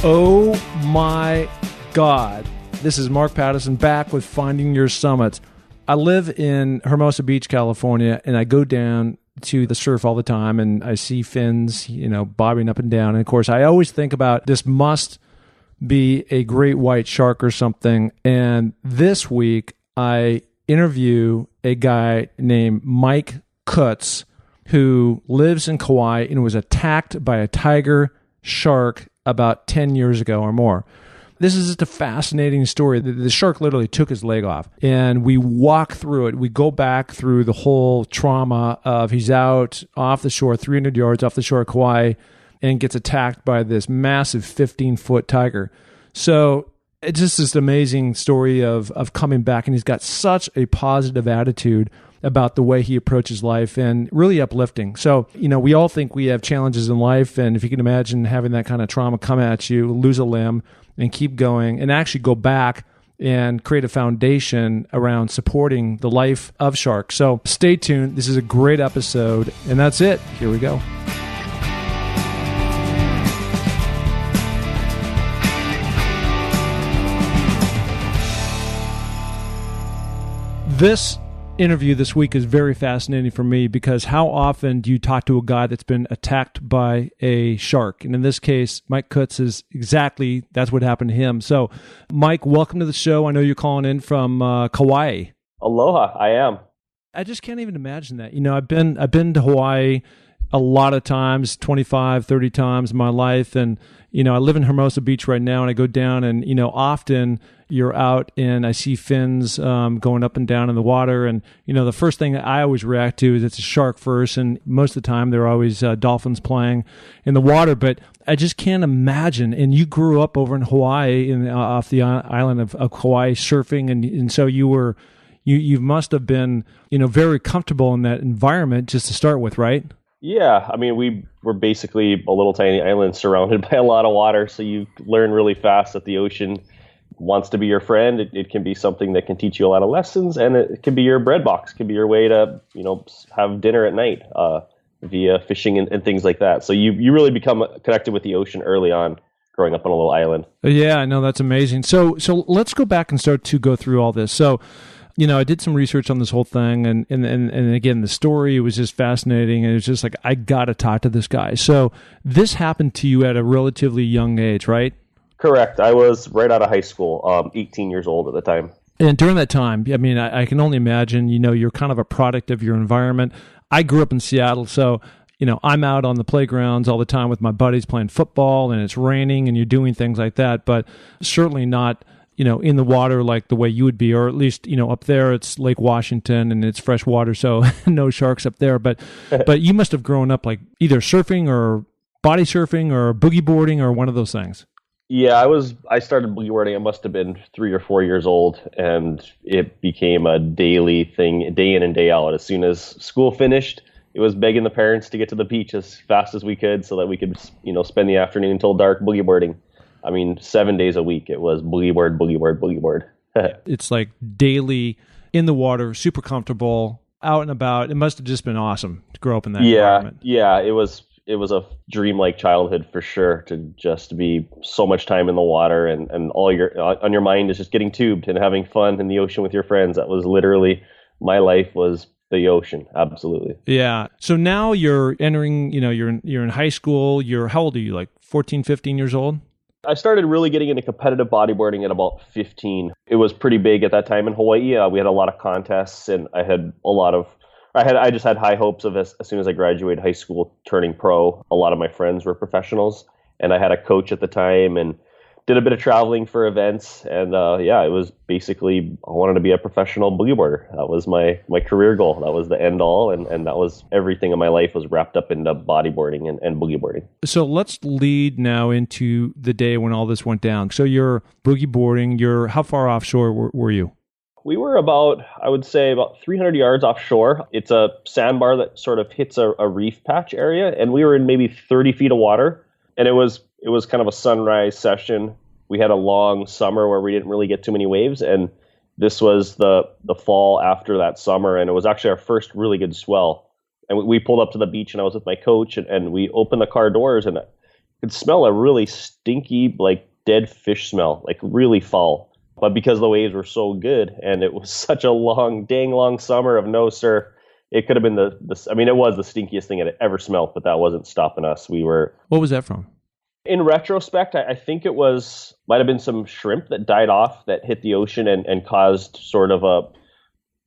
Oh my God. This is Mark Patterson back with Finding Your Summits. I live in Hermosa Beach, California, and I go down to the surf all the time, and I see fins, bobbing up and down. And of course, I always think about this must be a great white shark or something. And this week, I interview a guy named Mike Coots, who lives in Kauai and was attacked by a tiger shark about 10 years ago or more. This is just a fascinating story. The shark literally took his leg off, and we walk through it. We go back through the whole trauma of he's out off the shore, 300 yards off the shore of Kauai, and gets attacked by this massive 15-foot tiger. So it's just this amazing story of coming back, and he's got such a positive attitude about the way he approaches life, and really uplifting. So, we all think we have challenges in life, and if you can imagine having that kind of trauma come at you, lose a limb, and keep going, and actually go back and create a foundation around supporting the life of sharks. So stay tuned. This is a great episode, and that's it. Here we go. This interview this week is very fascinating for me because how often do you talk to a guy that's been attacked by a shark? And in this case, Mike Coots that's what happened to him. So, Mike, welcome to the show. I know you're calling in from Kauai. Aloha, I am. I just can't even imagine that. I've been to Hawaii a lot of times, 25, 30 times in my life. And, I live in Hermosa Beach right now, and I go down and, often you're out and I see fins going up and down in the water. And, the first thing I always react to is it's a shark first. And most of the time there are always dolphins playing in the water. But I just can't imagine. And you grew up over in Hawaii off the island of Kauai surfing. And so you must have been, very comfortable in that environment just to start with, right? Yeah, we were basically a little tiny island surrounded by a lot of water, so you learn really fast that the ocean wants to be your friend. It can be something that can teach you a lot of lessons, and it can be your bread box. It can be your way to, have dinner at night via fishing and things like that. So you really become connected with the ocean early on, growing up on a little island. Yeah, I know, that's amazing. So let's go back and start to go through all this. So, I did some research on this whole thing, and again, the story was just fascinating, and it was just like, I got to talk to this guy. So this happened to you at a relatively young age, right? Correct. I was right out of high school, 18 years old at the time. And during that time, I can only imagine, you're kind of a product of your environment. I grew up in Seattle, so I'm out on the playgrounds all the time with my buddies playing football, and it's raining, and you're doing things like that, but certainly not in the water like the way you would be, or at least, up there it's Lake Washington and it's fresh water, so no sharks up there. But you must have grown up like either surfing or body surfing or boogie boarding or one of those things. Yeah, I started boogie boarding. I must have been 3 or 4 years old, and it became a daily thing, day in and day out. As soon as school finished, it was begging the parents to get to the beach as fast as we could so that we could, spend the afternoon until dark boogie boarding. 7 days a week, it was boogie board, boogie board, boogie board. It's like daily in the water, super comfortable, out and about. It must have just been awesome to grow up in that environment. Yeah, it was a dreamlike childhood for sure, to just be so much time in the water, and all on your mind is just getting tubed and having fun in the ocean with your friends. That was literally my life, was the ocean. Absolutely. Yeah. So now you're entering, you're in high school. How old are you? Like 14, 15 years old? I started really getting into competitive bodyboarding at about 15. It was pretty big at that time in Hawaii. We had a lot of contests, and I just had high hopes of as soon as I graduated high school turning pro. A lot of my friends were professionals, and I had a coach at the time, and did a bit of traveling for events. And it was basically, I wanted to be a professional boogie boarder. That was my career goal. That was the end all. And that was everything in my life was wrapped up into bodyboarding and boogie boarding. So let's lead now into the day when all this went down. So you're boogie boarding. How far offshore were you? We were about 300 yards offshore. It's a sandbar that sort of hits a reef patch area. And we were in maybe 30 feet of water. And it was kind of a sunrise session. We had a long summer where we didn't really get too many waves, and this was the fall after that summer, and it was actually our first really good swell. And we pulled up to the beach, and I was with my coach, and we opened the car doors, and could smell a really stinky, like dead fish smell, like really foul. But because the waves were so good and it was such a dang long summer of no surf, it could have been I mean, it was the stinkiest thing I'd ever smelled, but that wasn't stopping us. What was that from? In retrospect, I think it might have been some shrimp that died off that hit the ocean and caused sort of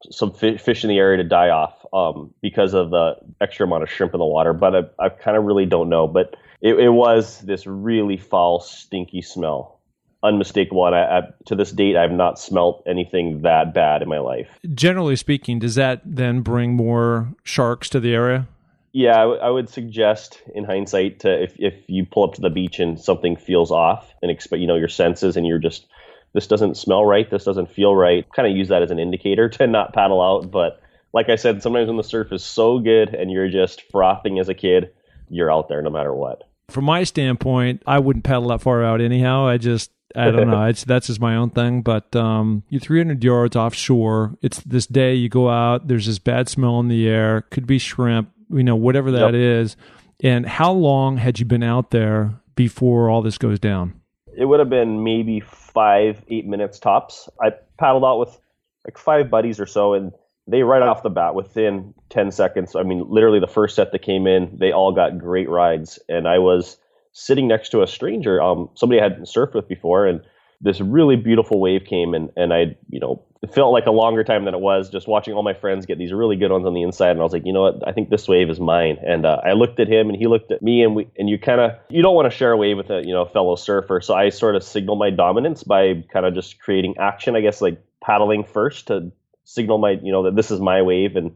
some fish in the area to die off because of the extra amount of shrimp in the water. But I kind of really don't know. But it was this really foul, stinky smell. Unmistakable. And to this date, I have not smelt anything that bad in my life. Generally speaking, does that then bring more sharks to the area? Yeah, I would suggest in hindsight if you pull up to the beach and something feels off and expect your senses and you're just, this doesn't smell right, this doesn't feel right, kind of use that as an indicator to not paddle out. But like I said, sometimes when the surf is so good and you're just frothing as a kid, you're out there no matter what. From my standpoint, I wouldn't paddle that far out anyhow. I don't know. That's just my own thing. But you're 300 yards offshore. It's this day you go out. There's this bad smell in the air. Could be shrimp. Whatever that is. And how long had you been out there before all this goes down? It would have been maybe 5-8 minutes tops. I paddled out with like 5 buddies or so, and they right off the bat, within 10 seconds, I mean, literally the first set that came in, they all got great rides. And I was sitting next to a stranger, somebody I hadn't surfed with before, and this really beautiful wave came, and I, it felt like a longer time than it was, just watching all my friends get these really good ones on the inside, and I was like, you know what, I think this wave is mine. And I looked at him, and he looked at me, and you don't want to share a wave with a fellow surfer, so I sort of signaled my dominance by kind of just creating action, I guess, like paddling first to signal my, that this is my wave, and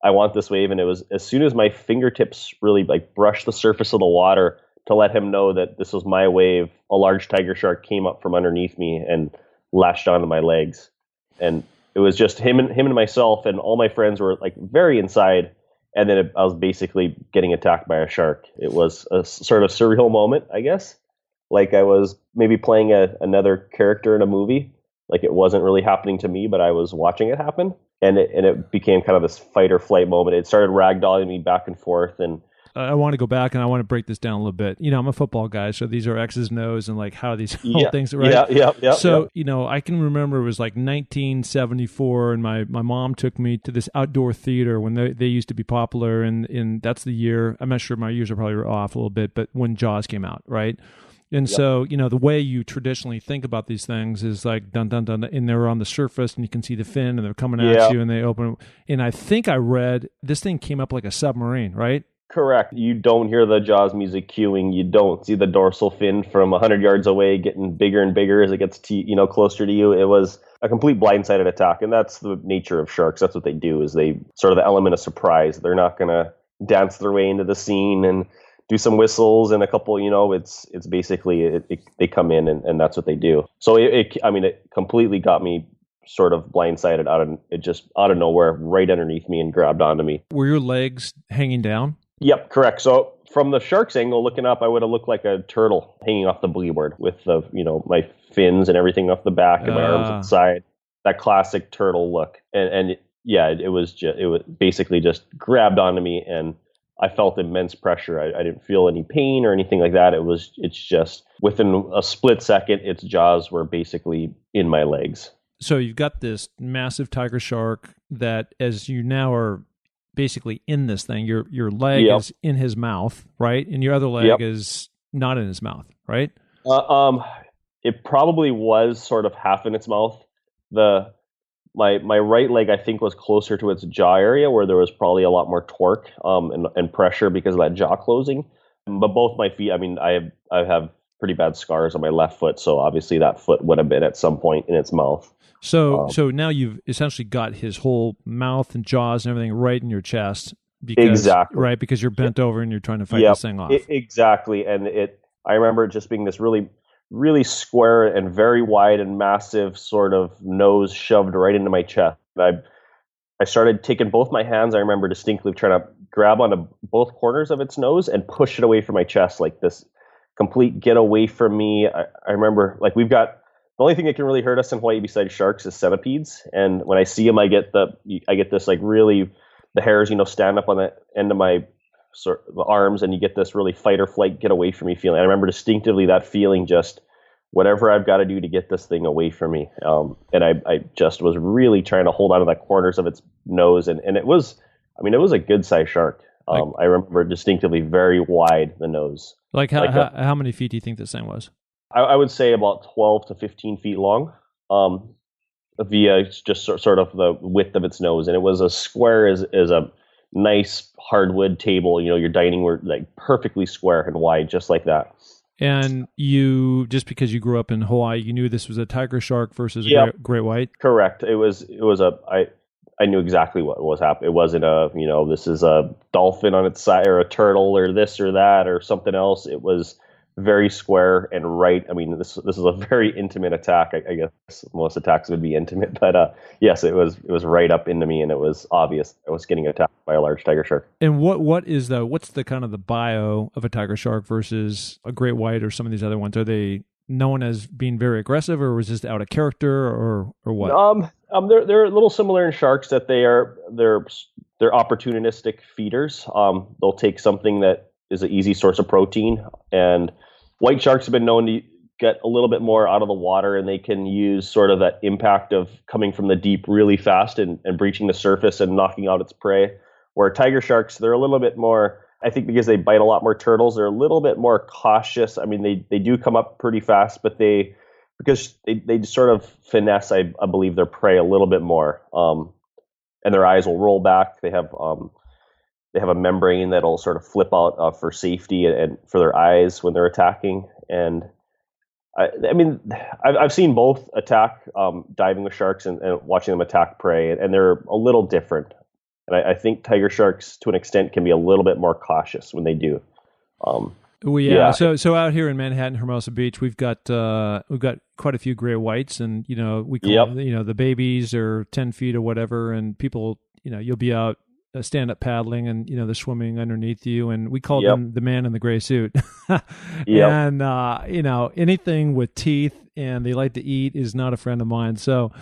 I want this wave. And it was as soon as my fingertips really like brushed the surface of the water to let him know that this was my wave, a large tiger shark came up from underneath me and lashed onto my legs. And it was just him and myself, and all my friends were like very inside. And then I was basically getting attacked by a shark. It was a sort of surreal moment, I guess. Like I was maybe playing another character in a movie. Like it wasn't really happening to me, but I was watching it happen. And it became kind of this fight or flight moment. It started ragdolling me back and forth. And I want to go back and I want to break this down a little bit. I'm a football guy, so these are X's and O's and like how these whole things, right? Yeah. So, I can remember it was like 1974 and my mom took me to this outdoor theater when they used to be popular, and that's the year, I'm not sure, my years are probably off a little bit, but when Jaws came out, right? And so, the way you traditionally think about these things is like dun dun dun, and they're on the surface and you can see the fin and they're coming at you and they open. And I think I read this thing came up like a submarine, right? Correct. You don't hear the Jaws music cueing. You don't see the dorsal fin from 100 yards away getting bigger and bigger as it gets closer to you. It was a complete blindsided attack, and that's the nature of sharks. That's what they do, is they sort of the element of surprise. They're not going to dance their way into the scene and do some whistles and a couple, it's basically they come in and that's what they do. So it completely got me sort of blindsided out of nowhere, right underneath me, and grabbed onto me. Were your legs hanging down? Yep, correct. So from the shark's angle, looking up, I would have looked like a turtle hanging off the board with the, my fins and everything off the back and my arms at the side. That classic turtle look. And it was basically just grabbed onto me, and I felt immense pressure. I didn't feel any pain or anything like that. It's just within a split second, its jaws were basically in my legs. So you've got this massive tiger shark that, as you now are basically in this thing, your leg is in his mouth, right? And your other leg is not in his mouth, right? It probably was sort of half in its mouth. My right leg, I think, was closer to its jaw area, where there was probably a lot more torque and pressure because of that jaw closing. But both my feet, I have pretty bad scars on my left foot, so obviously that foot would have been at some point in its mouth. So now you've essentially got his whole mouth and jaws and everything right in your chest. Exactly. Right, because you're bent over and you're trying to fight this thing off. Exactly. And I remember it just being this really, really square and very wide and massive sort of nose shoved right into my chest. I started taking both my hands, I remember distinctly trying to grab onto both corners of its nose and push it away from my chest, like this complete get away from me. I remember, like, we've got, the only thing that can really hurt us in Hawaii besides sharks is centipedes. And when I see them, I get this like really, the hairs, stand up on the end of my sort of arms, and you get this really fight or flight, get away from me feeling. I remember distinctively that feeling, just whatever I've got to do to get this thing away from me. And I just was really trying to hold on to the corners of its nose, and it was, I mean, it was a good sized shark. I remember distinctly very wide, the nose. Like how many feet do you think this thing was? I would say about 12 to 15 feet long, via just sort of the width of its nose. And it was as square as a nice hardwood table, your dining room, like perfectly square and wide, just like that. And you, just because you grew up in Hawaii, you knew this was a tiger shark versus a great white? Correct. I knew exactly what was happening. It wasn't this is a dolphin on its side or a turtle or this or that or something else. It was very square and right. I mean, this is a very intimate attack. I guess most attacks would be intimate, but yes, it was right up into me, and it was obvious I was getting attacked by a large tiger shark. And what's the kind of the bio of a tiger shark versus a great white or some of these other ones? Are they known as being very aggressive, or was this out of character, or what? They're a little similar in sharks that they're opportunistic feeders. They'll take something that is an easy source of protein, and white sharks have been known to get a little bit more out of the water, and they can use sort of that impact of coming from the deep really fast and breaching the surface and knocking out its prey. Where tiger sharks, they're a little bit more, I think because they bite a lot more turtles, they're a little bit more cautious. I mean, they do come up pretty fast, but because they sort of finesse, I believe, their prey a little bit more. And their eyes will roll back. They have a membrane that'll sort of flip out for safety and for their eyes when they're attacking. And I mean, I've seen both attack diving with sharks and watching them attack prey, and they're a little different. And I think tiger sharks, to an extent, can be a little bit more cautious when they do. Yeah. So out here in Manhattan, Hermosa Beach, we've got quite a few gray whites, and we call them, the babies are 10 feet or whatever, and people, you'll be out stand up paddling, and they're swimming underneath you, and we call them the man in the gray suit. And anything with teeth and they like to eat is not a friend of mine. So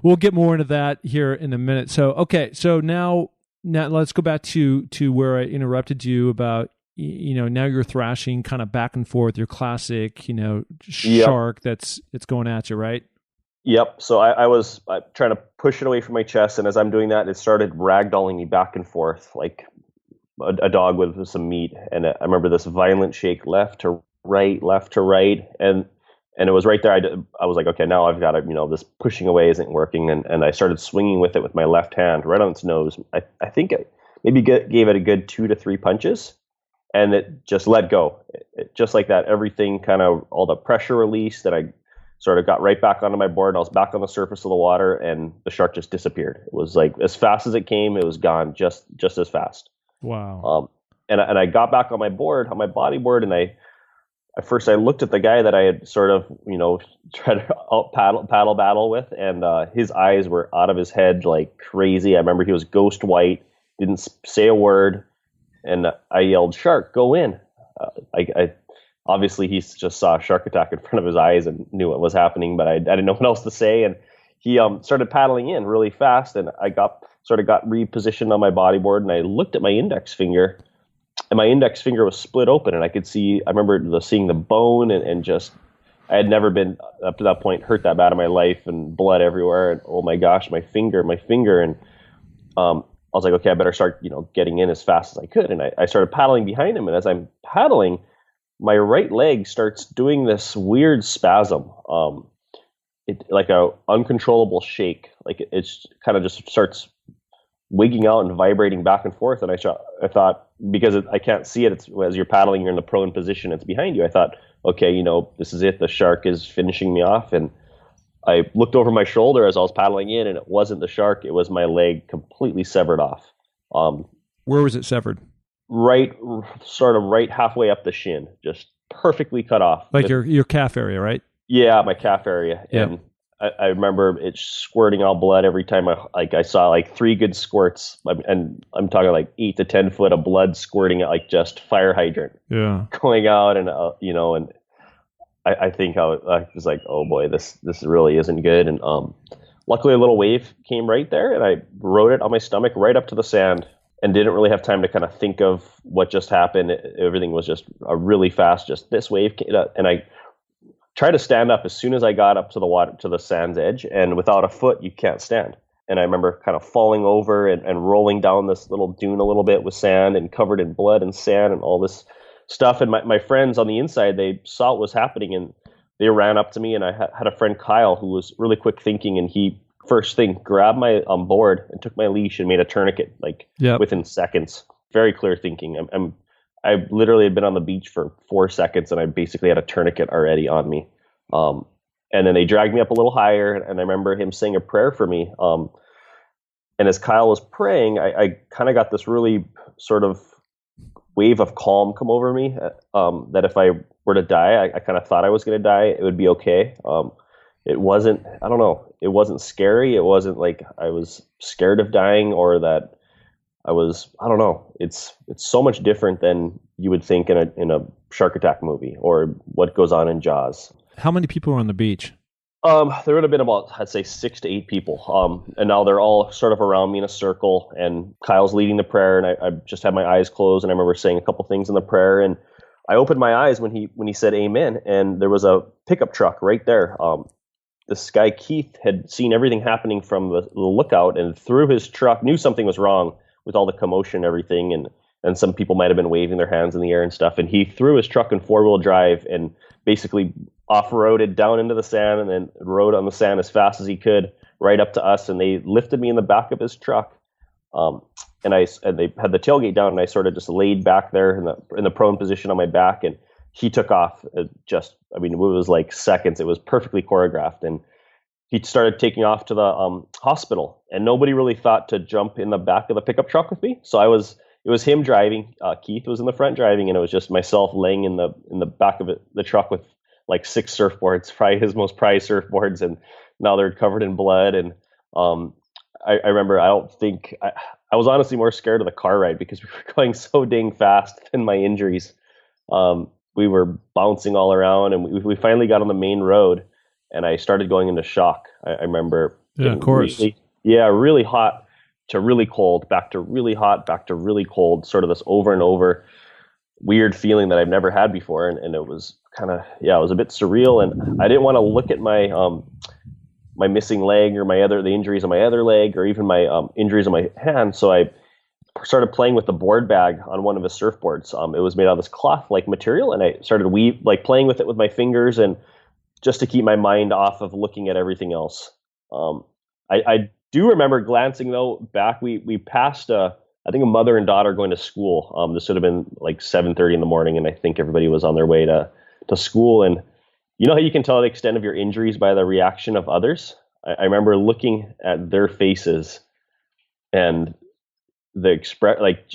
we'll get more into that here in a minute. So okay, so now let's go back to where I interrupted you about now you're thrashing kind of back and forth your classic shark that's going at you, right? Yep. So I was trying to push it away from my chest, and as I'm doing that, it started ragdolling me back and forth like a dog with some meat. And I remember this violent shake, left to right, and it was right there. I was like, okay, now I've got to, this pushing away isn't working, and I started swinging with it with my left hand right on its nose. I think I maybe gave it a good 2 to 3 punches, and it just let go. Just like that, everything kind of, all the pressure released, that I sort of got right back onto my board. I was back on the surface of the water, and the shark just disappeared. It was like as fast as it came, it was gone just as fast. Wow. And I got back on my board, on my bodyboard, and at first I looked at the guy that I had sort of, tried to paddle battle with, and his eyes were out of his head like crazy. I remember he was ghost white, didn't say a word, and I yelled, "Shark, go in!" I obviously he just saw a shark attack in front of his eyes and knew what was happening, but I didn't know what else to say. And he started paddling in really fast, and I got repositioned on my bodyboard, and I looked at my index finger, and my index finger was split open, and I remember seeing the bone, and just, I had never been up to that point hurt that bad in my life, and blood everywhere, and oh my gosh, my finger, and I was like, okay, I better start, getting in as fast as I could. And I started paddling behind him, and as I'm paddling, my right leg starts doing this weird spasm, it like a uncontrollable shake, like it's kind of just starts wigging out and vibrating back and forth. And I thought, because I can't see it, it's, as you're paddling, you're in the prone position, it's behind you. I thought, okay, this is it. The shark is finishing me off. And I looked over my shoulder as I was paddling in, and it wasn't the shark. It was my leg completely severed off. Where was it severed? Right halfway up the shin, just perfectly cut off. Like your calf area, right? Yeah, my calf area. Yeah. And I remember it squirting out blood every time I saw like 3 good squirts, and I'm talking like 8 to 10 foot of blood squirting out, like just fire hydrant. Yeah. Going out, and and I think I was like, oh boy, this really isn't good. And luckily a little wave came right there, and I rode it on my stomach right up to the sand. and didn't really have time to kind of think of what just happened. Everything was just a really fast, just this wave came up, and I tried to stand up as soon as I got up to the water, to the sand's edge, and without a foot, you can't stand. And I remember kind of falling over and rolling down this little dune a little bit with sand and covered in blood and sand and all this stuff. And my friends on the inside, they saw what was happening, and they ran up to me. And I had a friend, Kyle, who was really quick thinking, and he first thing grabbed my board and took my leash and made a tourniquet within seconds. Very clear thinking. I literally had been on the beach for 4 seconds, and I basically had a tourniquet already on me. And then they dragged me up a little higher, and I remember him saying a prayer for me. And as Kyle was praying, I kind of got this really sort of wave of calm come over me, that if I were to die, I kind of thought I was going to die, it would be okay. It wasn't, I don't know, it wasn't scary. It wasn't like I was scared of dying, or that I was, I don't know. It's so much different than you would think in a shark attack movie or what goes on in Jaws. How many people were on the beach? There would have been about, I'd say, 6 to 8 people. And now they're all sort of around me in a circle, and Kyle's leading the prayer, and I just had my eyes closed, and I remember saying a couple things in the prayer, and I opened my eyes when he said amen, and there was a pickup truck right there. This guy, Keith, had seen everything happening from the lookout, and through his truck, knew something was wrong with all the commotion and everything, and some people might have been waving their hands in the air and stuff, and he threw his truck in 4-wheel drive and basically off-roaded down into the sand, and then rode on the sand as fast as he could right up to us, and they lifted me in the back of his truck, and they had the tailgate down, and I sort of just laid back there in the prone position on my back, and he took off. It was like seconds. It was perfectly choreographed, and he started taking off to the hospital, and nobody really thought to jump in the back of the pickup truck with me. So it was him driving. Keith was in the front driving, and it was just myself laying in the back of the truck with like 6 surfboards, probably his most prized surfboards, and now they're covered in blood. And I remember, I was honestly more scared of the car ride because we were going so dang fast than my injuries. We were bouncing all around, and we finally got on the main road, and I started going into shock. I remember, yeah, of course, really hot to really cold, back to really hot, back to really cold, sort of this over and over weird feeling that I've never had before, and it was kind of, it was a bit surreal, and I didn't want to look at my my missing leg or the injuries on my other leg, or even my injuries on my hand. So I started playing with the board bag on one of his surfboards. It was made out of this cloth-like material, and I started playing with it with my fingers, and just to keep my mind off of looking at everything else. I do remember glancing though back. We passed I think a mother and daughter going to school. This would have been like 7:30 in the morning, and I think everybody was on their way to school. And you know how you can tell the extent of your injuries by the reaction of others? I remember looking at their faces, and the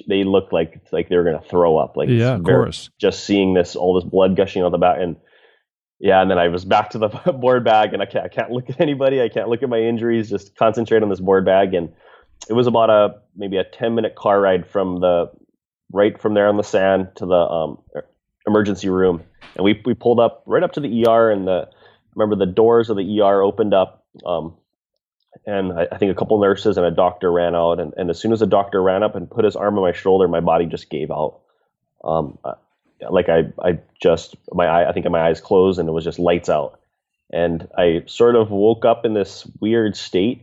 they looked like they were going to throw up. Like, yeah, of course. Just seeing all this blood gushing out the back, and then I was back to the board bag, and I can't look at anybody. I can't look at my injuries. Just concentrate on this board bag. And it was about maybe a 10-minute car ride from there on the sand to the emergency room, and we pulled up right up to the ER, and I remember the doors of the ER opened up, and I think a couple nurses and a doctor ran out, and as soon as the doctor ran up and put his arm on my shoulder, my body just gave out. I think my eyes closed, and it was just lights out. And I sort of woke up in this weird state,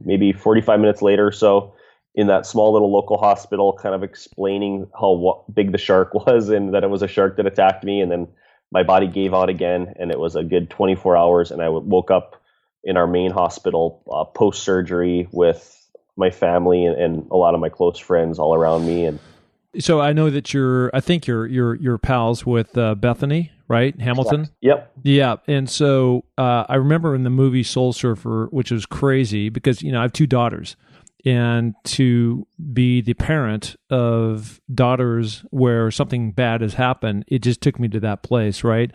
maybe 45 minutes later or so, in that small little local hospital, kind of explaining how big the shark was, and that it was a shark that attacked me. And then my body gave out again, and it was a good 24 hours. And I woke up in our main hospital post-surgery with my family and a lot of my close friends all around me. And so I know that you're pals with Bethany, right? Hamilton? Yep. Yeah. And so I remember in the movie Soul Surfer, which was crazy because, I have 2 daughters, and to be the parent of daughters where something bad has happened, it just took me to that place, right?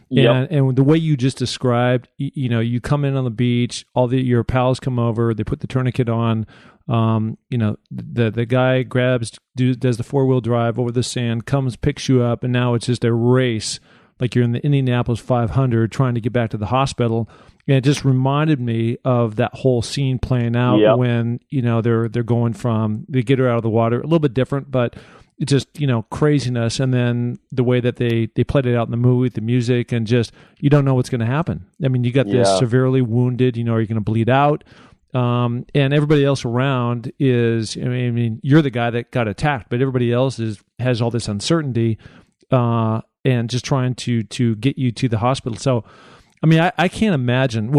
Yep. And the way you just described, you come in on the beach, your pals come over, they put the tourniquet on, the guy does the 4-wheel drive over the sand, picks you up, and now it's just a race like you're in the Indianapolis 500 trying to get back to the hospital. And it just reminded me of that whole scene playing out when, they're going they get her out of the water, a little bit different, but it's just, craziness. And then the way that they played it out in the movie, the music, and just, you don't know what's going to happen. I mean, you got this severely wounded, are you going to bleed out? And everybody else around is, you're the guy that got attacked, but everybody else has all this uncertainty, and just trying to get you to the hospital. So, I can't imagine.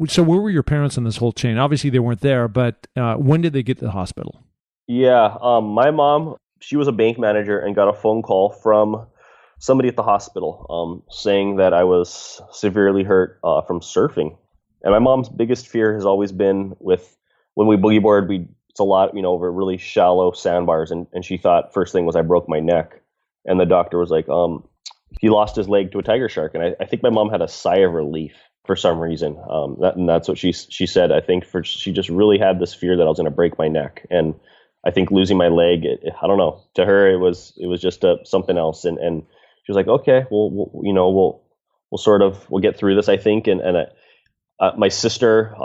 So where were your parents in this whole chain? Obviously they weren't there, but when did they get to the hospital? Yeah. My mom, she was a bank manager and got a phone call from somebody at the hospital, saying that I was severely hurt, from surfing. And my mom's biggest fear has always been when we boogie board, it's a lot, over really shallow sandbars. And she thought first thing was I broke my neck. And the doctor was like, he lost his leg to a tiger shark. And I think my mom had a sigh of relief for some reason. That's what she said. I think she just really had this fear that I was going to break my neck. And I think losing my leg, I don't know, to her, it was just something else. And she was like, okay, we'll get through this, I think. And my sister,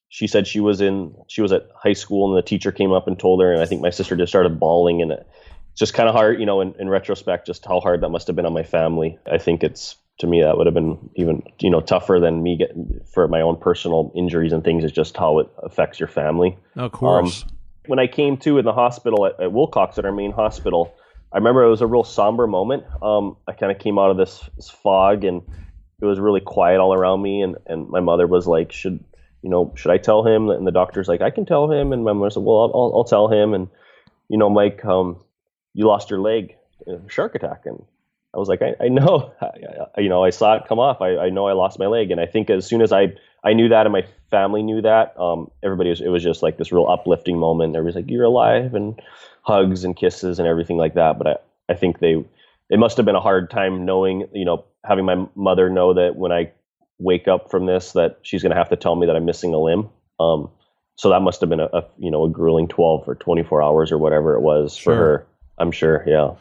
she said she was at high school and the teacher came up and told her, and I think my sister just started bawling, and it's just kind of hard, in retrospect, just how hard that must have been on my family. I think to me, that would have been even, tougher than me for my own personal injuries and things. It's just how it affects your family. Of course. When I came to in the hospital at Wilcox, at our main hospital, I remember it was a real somber moment. I kind of came out of this fog, and it was really quiet all around me. And my mother was like, should I tell him? And the doctor's like, I can tell him. And my mother said, well, I'll tell him. And, Mike, you lost your leg in a shark attack. And I was like, I know, I saw it come off. I know I lost my leg. And I think as soon as I knew that and my family knew that, it was just like this real uplifting moment. Everybody's like, you're alive, and hugs and kisses and everything like that. But I think it must have been a hard time knowing, having my mother know that when I wake up from this, that she's going to have to tell me that I'm missing a limb. So that must have been a grueling 12 or 24 hours or whatever it was for her, I'm sure. Yeah.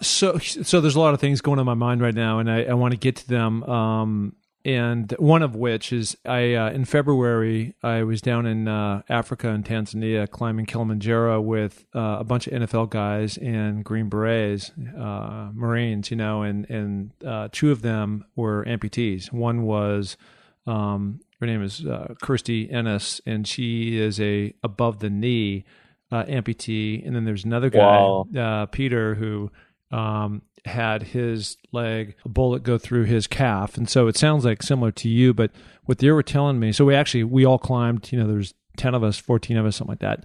So there's a lot of things going on in my mind right now, and I want to get to them. And one of which is in February, I was down in Africa and Tanzania climbing Kilimanjaro with a bunch of NFL guys and Green Berets, Marines, and two of them were amputees. One was, her name is Kirsty Ennis, and she is a above the knee amputee. And then there's another guy, Peter, who had his leg, a bullet go through his calf. And so it sounds like similar to you, but what they were telling me, so we all climbed, there's 10 of us, 14 of us, something like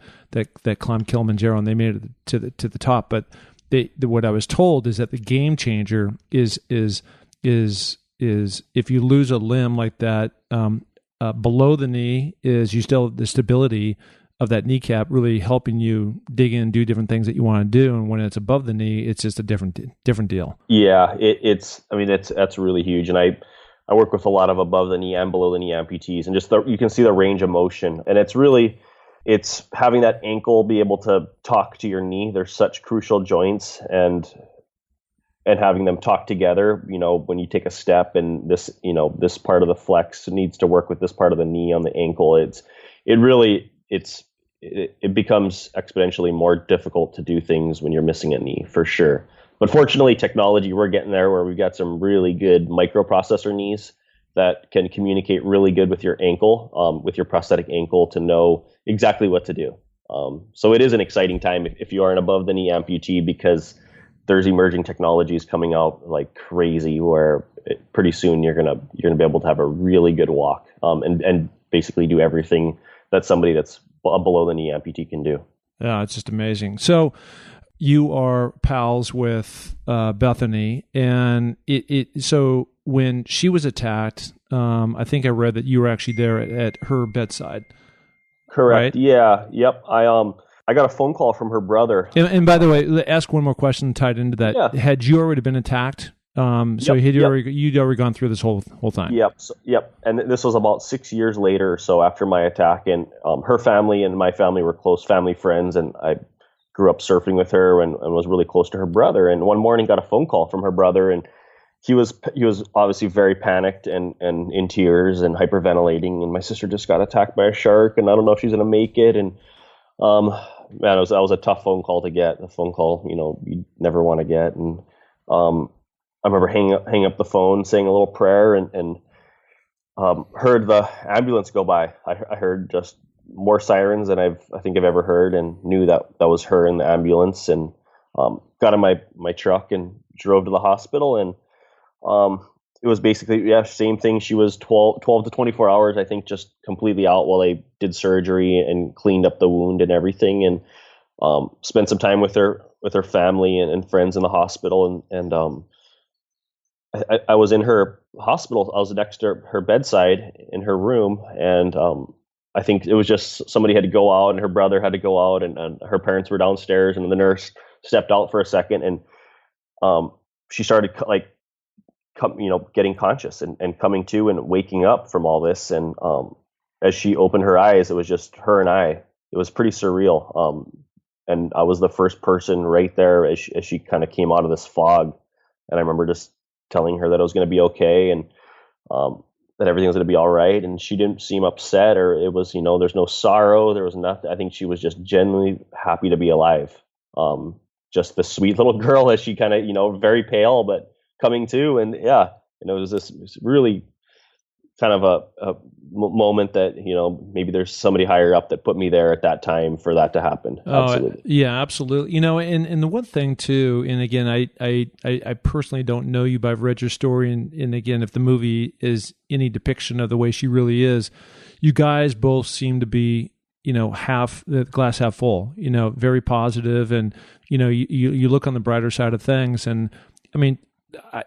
that climbed Kilimanjaro, and they made it to the top. But what I was told is that the game changer is if you lose a limb like that, below the knee is you still have the stability of that kneecap really helping you dig in and do different things that you want to do. And when it's above the knee, it's just a different deal. Yeah, that's really huge. And I work with a lot of above the knee and below the knee amputees, and just you can see the range of motion. And it's having that ankle be able to talk to your knee. They're such crucial joints, and having them talk together, when you take a step and this part of the flex needs to work with this part of the knee on the ankle, it becomes exponentially more difficult to do things when you're missing a knee, for sure. But fortunately, technology, we're getting there where we've got some really good microprocessor knees that can communicate really good with your ankle, with your prosthetic ankle, to know exactly what to do. So it is an exciting time if you are an above the knee amputee, because there's emerging technologies coming out like crazy, where pretty soon you're gonna be able to have a really good walk, and basically do everything that somebody that's a below the knee amputee can do. Yeah, it's just amazing. So you are pals with Bethany, and so when she was attacked, I think I read that you were actually there at her bedside. Correct. Right? Yeah. Yep. I got a phone call from her brother. And by the way, ask one more question tied into that. Yeah. Had you already been attacked? So you'd already gone through this whole time. Yep. Yep. And this was about 6 years later, so after my attack, and her family and my family were close family friends, and I grew up surfing with her and was really close to her brother. And one morning got a phone call from her brother, and he was obviously very panicked and in tears and hyperventilating. And my sister just got attacked by a shark, and I don't know if she's gonna make it. And um, man, that was a tough phone call to get. A phone call, you never want to get. And I remember hanging up the phone, saying a little prayer, and heard the ambulance go by. I heard just more sirens than I think I've ever heard, and knew that was her in the ambulance. And got in my truck and drove to the hospital. And it was basically, same thing. She was 12 to 24 hours, I think, just completely out while they did surgery and cleaned up the wound and everything. And spent some time with her family and friends in the hospital. And I was in her hospital. I was next to her bedside in her room. And I think it was just somebody had to go out, and her brother had to go out, and her parents were downstairs, and the nurse stepped out for a second. And she started getting conscious and coming to and waking up from all this. And as she opened her eyes, it was just her and I. It was pretty surreal. And I was the first person right there as she kind of came out of this fog. And I remember just telling her that it was going to be okay, and that everything was going to be all right. And she didn't seem upset, or it was, there's no sorrow. There was nothing. I think she was just genuinely happy to be alive. Just the sweet little girl, as she kind of, very pale, but coming to. And it was this really kind of a moment that, maybe there's somebody higher up that put me there at that time for that to happen. Absolutely. Yeah, absolutely. And the one thing too, and again, I personally don't know you, but I've read your story. And again, if the movie is any depiction of the way she really is, you guys both seem to be, half the glass half full, very positive. And, you look on the brighter side of things. And I mean,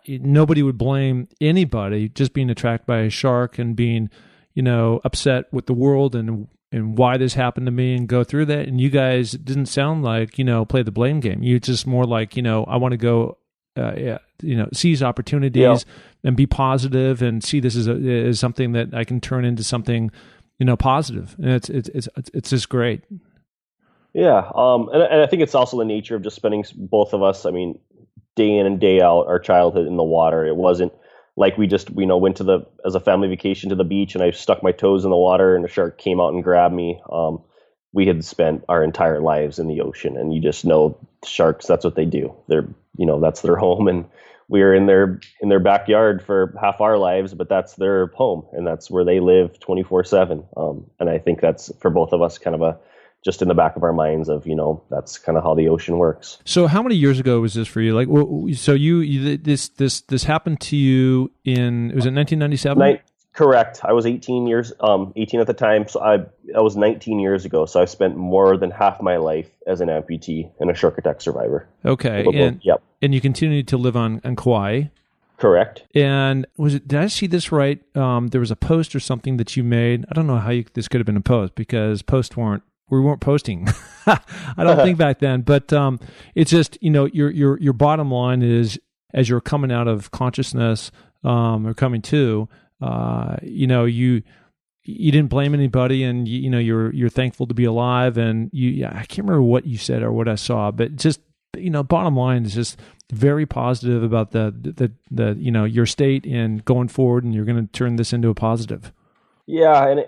nobody would blame anybody just being attracted by a shark and being, upset with the world and why this happened to me and go through that. And you guys didn't sound like, play the blame game. You just more like, I want to go, seize opportunities and be positive and see this as something that I can turn into something, positive. And it's just great. Yeah. And I think it's also the nature of just spending, both of us, day in and day out, our childhood in the water. It wasn't like we just, went as a family vacation to the beach, and I stuck my toes in the water and a shark came out and grabbed me. We had spent our entire lives in the ocean, and you just know sharks, that's what they do. They're, that's their home, and we were in their backyard for half our lives, but that's their home, and that's where they live 24/7. And I think that's, for both of us, kind of just in the back of our minds of, that's kind of how the ocean works. So how many years ago was this for you? Like, so this happened to you was it 1997? Correct. I was 18 at the time. So that was 19 years ago. So I spent more than half my life as an amputee and a shark attack survivor. Okay. And you continued to live on Kauai. Correct. And did I see this right? There was a post or something that you made. I don't know how this could have been a post, because we weren't posting. I don't think back then, but it's just, your bottom line is, as you're coming out of consciousness, or coming to, you didn't blame anybody, and you're thankful to be alive. And I can't remember what you said or what I saw, but just, bottom line is just very positive about the your state and going forward, and you're going to turn this into a positive. Yeah. And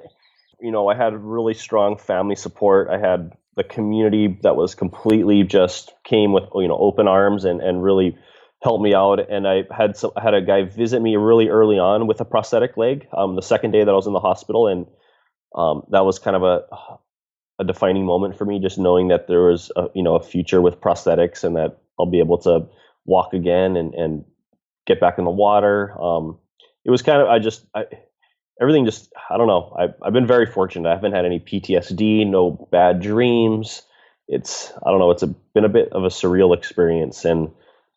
I had really strong family support. I had the community that was completely just came with, open arms and really helped me out. And I had a guy visit me really early on with a prosthetic leg, the second day that I was in the hospital. And that was kind of a defining moment for me, just knowing that there was a future with prosthetics, and that I'll be able to walk again and get back in the water. It was kind of, everything just, I don't know. I've been very fortunate. I haven't had any PTSD, no bad dreams. It's been a bit of a surreal experience. And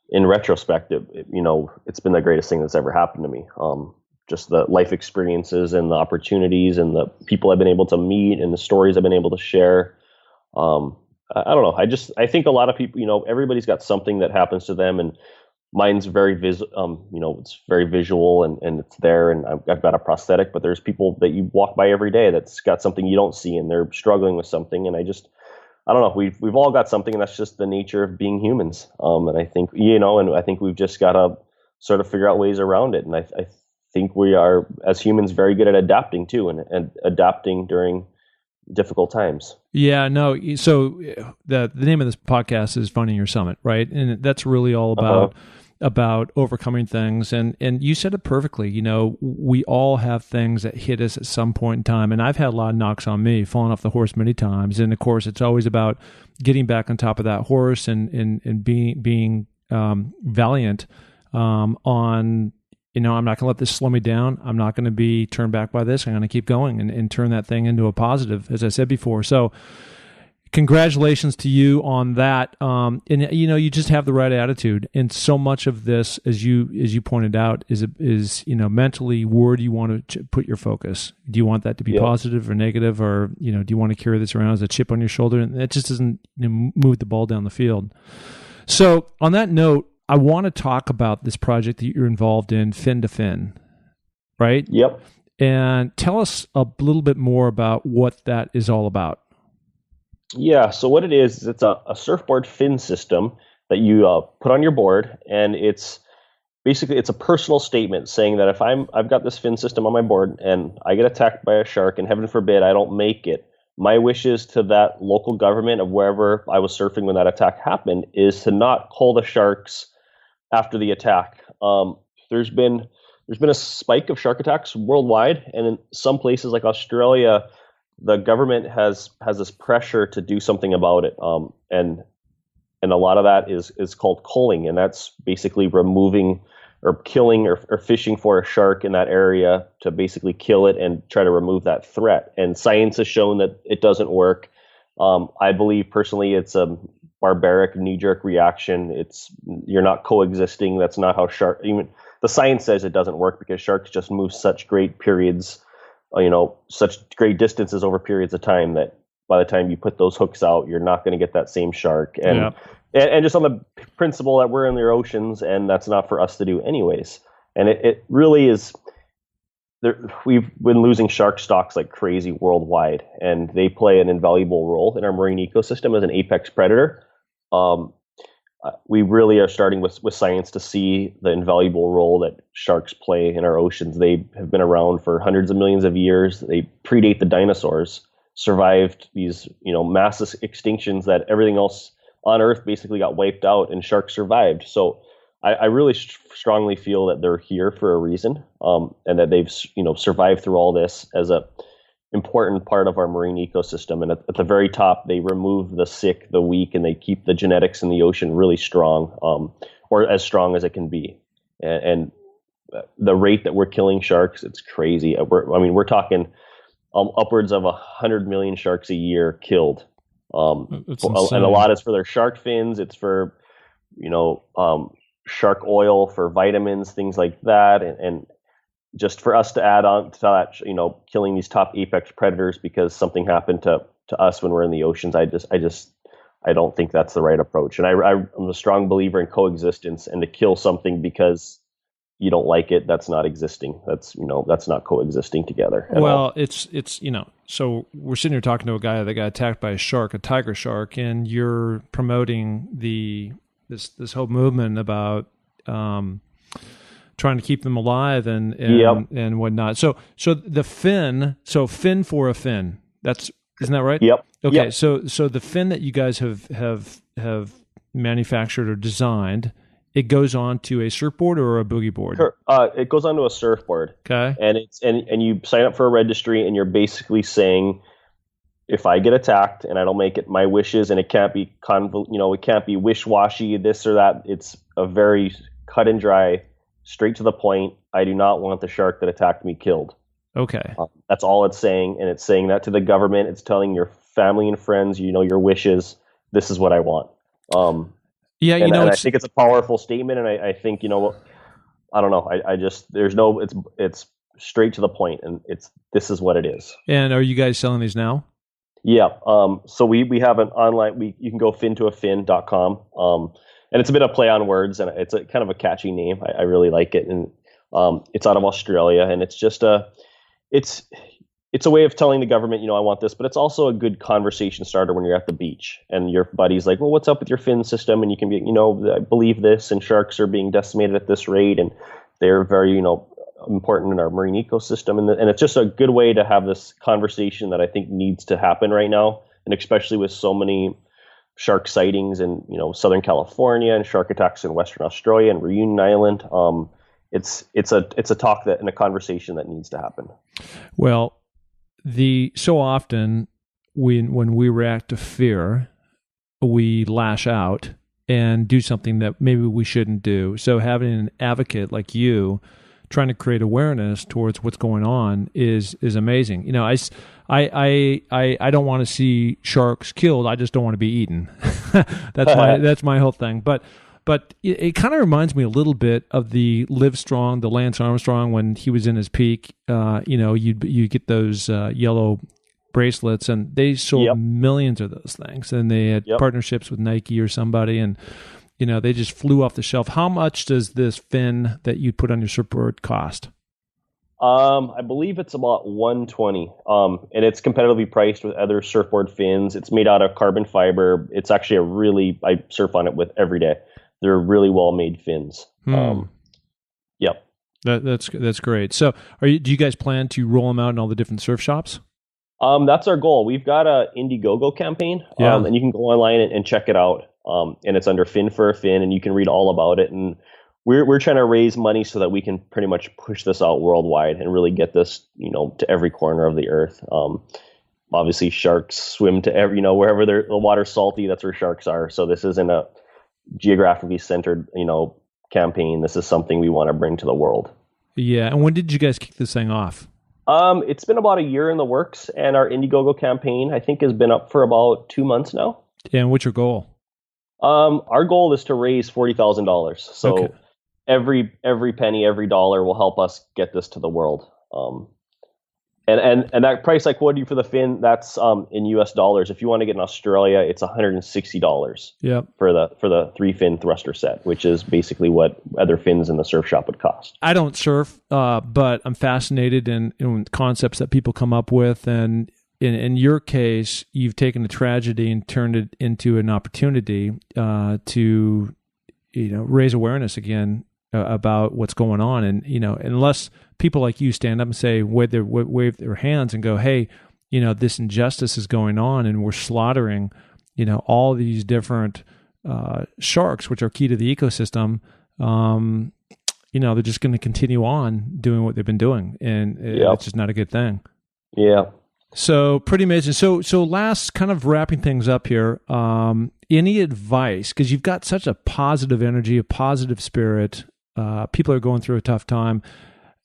in retrospect, it's been the greatest thing that's ever happened to me. Just the life experiences and the opportunities and the people I've been able to meet and the stories I've been able to share. I don't know. I think a lot of people, everybody's got something that happens to them, and mine's very it's very visual and it's there, and I've got a prosthetic, but there's people that you walk by every day that's got something you don't see, and they're struggling with something. And I don't know, we've all got something, and that's just the nature of being humans. And I think, and I think we've just got to sort of figure out ways around it. And I think we are, as humans, very good at adapting too, and adapting during difficult times. Yeah, no. So the name of this podcast is Finding Your Summit, right? And that's really all about overcoming things. And you said it perfectly. You know, we all have things that hit us at some point in time. And I've had a lot of knocks on me, falling off the horse many times. And of course, it's always about getting back on top of that horse and being valiant on, you know, I'm not going to let this slow me down. I'm not going to be turned back by this. I'm going to keep going and turn that thing into a positive, as I said before. So congratulations to you on that. And, you know, you just have the right attitude. And so much of this, as you pointed out, is, you know, mentally, where do you want to put your focus? Do you want that to be positive or negative? Or, you know, do you want to carry this around as a chip on your shoulder? And that just doesn't, you know, move the ball down the field. So on that note, I want to talk about this project that you're involved in, Fin to Fin, right? Yep. And tell us a little bit more about what that is all about. Yeah. So what it is it's a surfboard fin system that you put on your board, and it's basically a personal statement saying that if I've got this fin system on my board and I get attacked by a shark, and heaven forbid I don't make it, my wishes to that local government of wherever I was surfing when that attack happened is to not call the sharks after the attack. There's been a spike of shark attacks worldwide, and in some places like Australia, the government has this pressure to do something about it. And a lot of that is called culling, and that's basically removing or killing or fishing for a shark in that area to basically kill it and try to remove that threat. And science has shown that it doesn't work. I believe personally it's a barbaric knee-jerk reaction. You're not coexisting. That's not how even the science says it doesn't work, because sharks just move such great periods, such great distances over periods of time, that by the time you put those hooks out, you're not going to get that same shark. And just on the principle that we're in their oceans, and that's not for us to do anyways. And it really is. We've been losing shark stocks like crazy worldwide, and they play an invaluable role in our marine ecosystem as an apex predator. We really are starting with science to see the invaluable role that sharks play in our oceans. They have been around for hundreds of millions of years. They predate the dinosaurs, survived these massive extinctions that everything else on Earth basically got wiped out, and sharks survived. So I really strongly feel that they're here for a reason, and that they've survived through all this as a important part of our marine ecosystem. And at the very top, they remove the sick, the weak, and they keep the genetics in the ocean really strong, or as strong as it can be. And the rate that we're killing sharks, it's crazy. We're talking upwards of 100 million sharks a year killed. And a lot is for their shark fins. It's for, shark oil, for vitamins, things like that. And just for us to add on to that, killing these top apex predators because something happened to us when we're in the oceans, I don't think that's the right approach. And I'm a strong believer in coexistence, and to kill something because you don't like it, that's not existing. That's not coexisting together. Well, it's so we're sitting here talking to a guy that got attacked by a shark, a tiger shark, and you're promoting this whole movement about trying to keep them alive and whatnot. So the fin, fin for a fin. Isn't that right? Yep. Okay. Yep. So the fin that you guys have manufactured or designed, it goes on to a surfboard or a boogie board? Sure. It goes onto a surfboard. Okay. And you sign up for a registry, and you're basically saying, if I get attacked and I don't make it, my wishes, and it can't be it can't be wish-washy, this or that. It's a very cut and dry, straight to the point. I do not want the shark that attacked me killed. Okay. That's all it's saying, and it's saying that to the government. It's telling your family and friends, your wishes. This is what I want. I think it's a powerful statement, and I think I don't know. It's straight to the point, and this is what it is. And are you guys selling these now? Yeah. So we have an online. You can go fintoafin.com. And it's a bit of play on words, and it's a kind of a catchy name. I really like it, and it's out of Australia, and it's just it's a way of telling the government, I want this, but it's also a good conversation starter when you're at the beach and your buddy's like, well, what's up with your fin system? And you can be, I believe this, and sharks are being decimated at this rate, and they're very, important in our marine ecosystem. And it's just a good way to have this conversation that I think needs to happen right now. And especially with so many shark sightings in, Southern California and shark attacks in Western Australia and Reunion Island. It's a talk and a conversation that needs to happen. Well, so often when we react to fear, we lash out and do something that maybe we shouldn't do. So having an advocate like you trying to create awareness towards what's going on is amazing. I don't want to see sharks killed. I just don't want to be eaten. That's my whole thing. But it kind of reminds me a little bit of the Livestrong, the Lance Armstrong, when he was in his peak. You get those yellow bracelets, and they sold millions of those things, and they had partnerships with Nike or somebody, and they just flew off the shelf. How much does this fin that you put on your surfboard cost? I believe it's about $120, and it's competitively priced with other surfboard fins. It's made out of carbon fiber. It's actually I surf on it with every day. They're really well-made fins. Yep. That's great. So, do you guys plan to roll them out in all the different surf shops? That's our goal. We've got a Indiegogo campaign, and you can go online and check it out. And it's under Fin for a Fin, and you can read all about it. And we're trying to raise money so that we can pretty much push this out worldwide and really get this, to every corner of the earth. Obviously, sharks swim to wherever the water's salty, that's where sharks are. So this isn't a geographically centered, campaign. This is something we want to bring to the world. Yeah. And when did you guys kick this thing off? It's been about a year in the works, and our Indiegogo campaign, I think, has been up for about 2 months now. Yeah, and what's your goal? Our goal is to raise $40,000. So okay. every penny, every dollar will help us get this to the world. And that price I quoted you for the fin, that's in US dollars. If you want to get in Australia, it's $160. Yep. For the 3-fin thruster set, which is basically what other fins in the surf shop would cost. I don't surf, but I'm fascinated in concepts that people come up with, and in your case, you've taken a tragedy and turned it into an opportunity to raise awareness again about what's going on. And unless people like you stand up and say, wave their hands and go, hey, this injustice is going on, and we're slaughtering all these different sharks, which are key to the ecosystem. They're just going to continue on doing what they've been doing, and it's just not a good thing. Yeah. So pretty amazing. So last, kind of wrapping things up here, any advice, because you've got such a positive energy, a positive spirit. People are going through a tough time.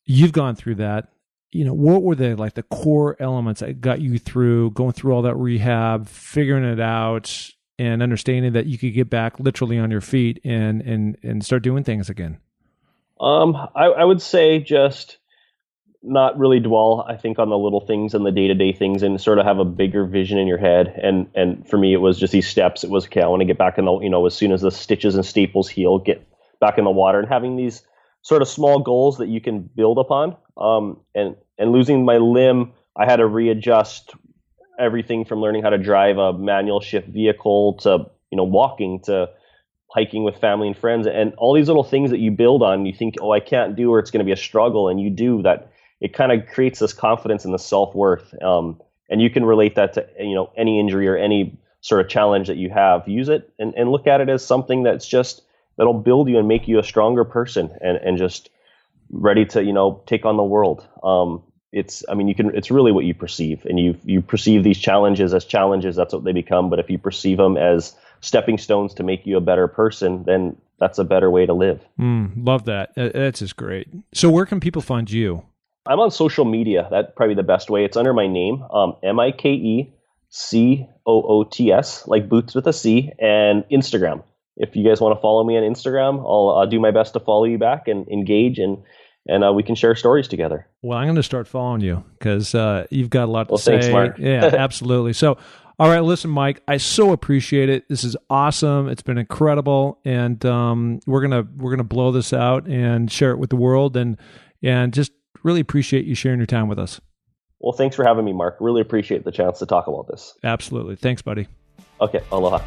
You've gone through that. What were the core elements that got you through going through all that rehab, figuring it out, and understanding that you could get back literally on your feet and start doing things again? I would say just not really dwell, I think, on the little things and the day-to-day things, and sort of have a bigger vision in your head. And for me, it was just these steps. It was, okay, I want to get back in the, as soon as the stitches and staples heal, get back in the water, and having these sort of small goals that you can build upon. And losing my limb, I had to readjust everything from learning how to drive a manual shift vehicle to, walking to hiking with family and friends, and all these little things that you build on. You think, oh, I can't do, or it's going to be a struggle, and you do that. It kind of creates this confidence and the self-worth. And you can relate that to, any injury or any sort of challenge that you have. Use it and look at it as something that'll build you and make you a stronger person and just ready to, take on the world. It's really what you perceive, and you perceive these challenges as challenges. That's what they become. But if you perceive them as stepping stones to make you a better person, then that's a better way to live. Love that. That's just great. So where can people find you? I'm on social media. That's probably the best way. It's under my name, MikeCoots, like boots with a C, and Instagram. If you guys want to follow me on Instagram, I'll do my best to follow you back and engage, and we can share stories together. Well, I'm going to start following you because you've got a lot to say. Thanks, Mark. Yeah, absolutely. So, all right, listen, Mike, I so appreciate it. This is awesome. It's been incredible, and we're gonna blow this out and share it with the world, and just really appreciate you sharing your time with us. Well, thanks for having me, Mark. Really appreciate the chance to talk about this. Absolutely. Thanks, buddy. Okay. Aloha.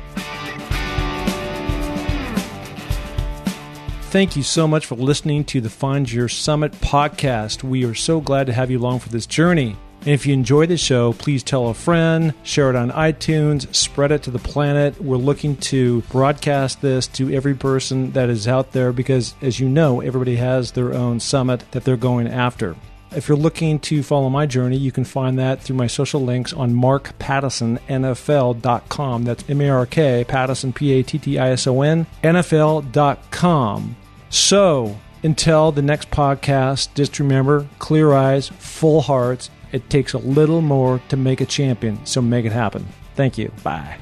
Thank you so much for listening to the Find Your Summit podcast. We are so glad to have you along for this journey. And if you enjoy the show, please tell a friend, share it on iTunes, spread it to the planet. We're looking to broadcast this to every person that is out there because, as you know, everybody has their own summit that they're going after. If you're looking to follow my journey, you can find that through my social links on markpattissonnfl.com. That's M-A-R-K, Pattison, P-A-T-T-I-S-O-N, NFL.com. So, until the next podcast, just remember, clear eyes, full hearts. It takes a little more to make a champion, so make it happen. Thank you. Bye.